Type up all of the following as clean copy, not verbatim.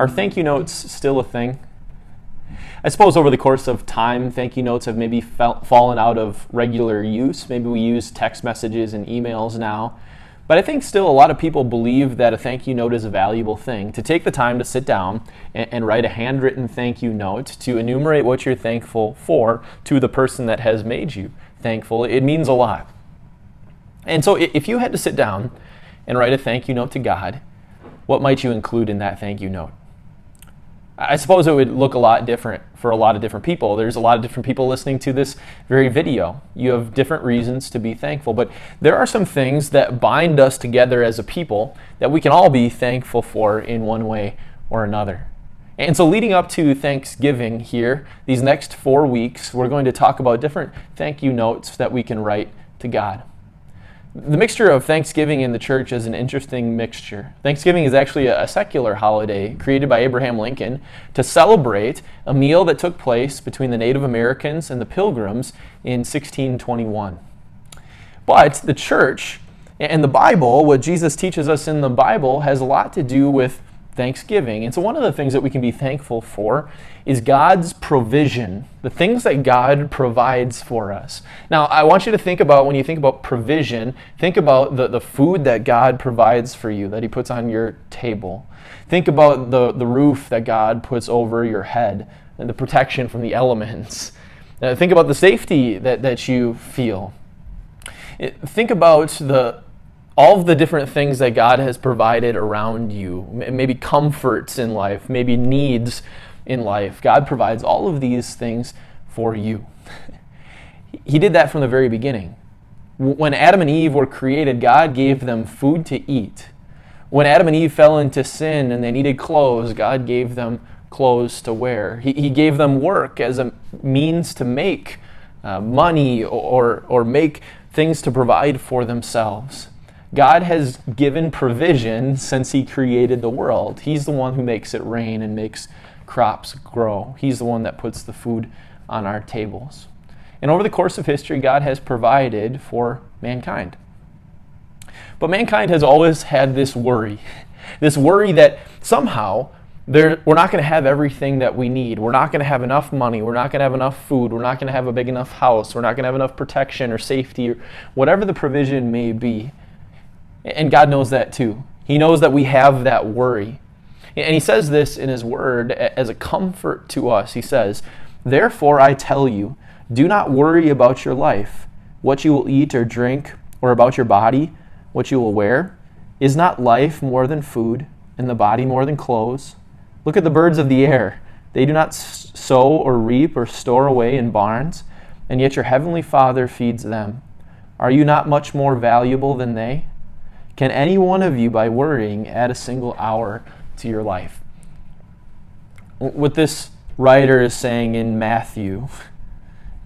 Are thank you notes still a thing? I suppose over the course of time, thank you notes have maybe fallen out of regular use. Maybe we use text messages and emails now. But I think still a lot of people believe that a thank you note is a valuable thing. To take the time to sit down and write a handwritten thank you note, to enumerate what you're thankful for to the person that has made you thankful, it means a lot. And so if you had to sit down and write a thank you note to God, what might you include in that thank you note? I suppose it would look a lot different for a lot of different people. There's a lot of different people listening to this very video. You have different reasons to be thankful, but there are some things that bind us together as a people that we can all be thankful for in one way or another. And so leading up to Thanksgiving here, these next 4 weeks, we're going to talk about different thank you notes that we can write to God. The mixture of Thanksgiving in the church is an interesting mixture. Thanksgiving is actually a secular holiday created by Abraham Lincoln to celebrate a meal that took place between the Native Americans and the Pilgrims in 1621. But the church and the Bible, what Jesus teaches us in the Bible, has a lot to do with Thanksgiving. And so one of the things that we can be thankful for is God's provision, the things that God provides for us. Now, I want you to think about, when you think about provision, think about the food that God provides for you, that He puts on your table. Think about the roof that God puts over your head and the protection from the elements. Think about the safety that you feel. Think about all of the different things that God has provided around you, maybe comforts in life, maybe needs in life. God provides all of these things for you. He did that from the very beginning. When Adam and Eve were created, God gave them food to eat. When Adam and Eve fell into sin and they needed clothes, God gave them clothes to wear. He gave them work as a means to make money or make things to provide for themselves. God has given provision since He created the world. He's the one who makes it rain and makes crops grow. He's the one that puts the food on our tables. And over the course of history, God has provided for mankind. But mankind has always had this worry that somehow we're not going to have everything that we need. We're not going to have enough money. We're not going to have enough food. We're not going to have a big enough house. We're not going to have enough protection or safety or whatever the provision may be. And God knows that too. He knows that we have that worry. And He says this in His Word as a comfort to us. He says, "Therefore I tell you, do not worry about your life, what you will eat or drink, or about your body, what you will wear. Is not life more than food, and the body more than clothes? Look at the birds of the air. They do not sow or reap or store away in barns, and yet your heavenly Father feeds them. Are you not much more valuable than they? Can any one of you, by worrying, add a single hour to your life?" What this writer is saying in Matthew,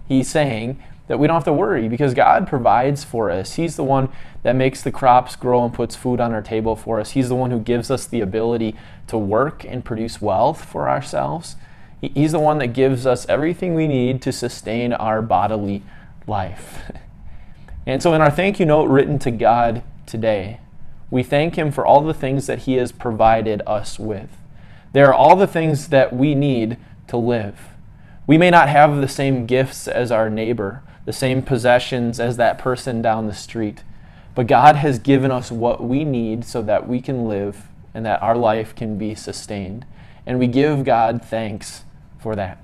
he's saying that we don't have to worry because God provides for us. He's the one that makes the crops grow and puts food on our table for us. He's the one who gives us the ability to work and produce wealth for ourselves. He's the one that gives us everything we need to sustain our bodily life. And so in our thank you note written to God today, we thank Him for all the things that He has provided us with. They are all the things that we need to live. We may not have the same gifts as our neighbor, the same possessions as that person down the street, but God has given us what we need so that we can live and that our life can be sustained. And we give God thanks for that.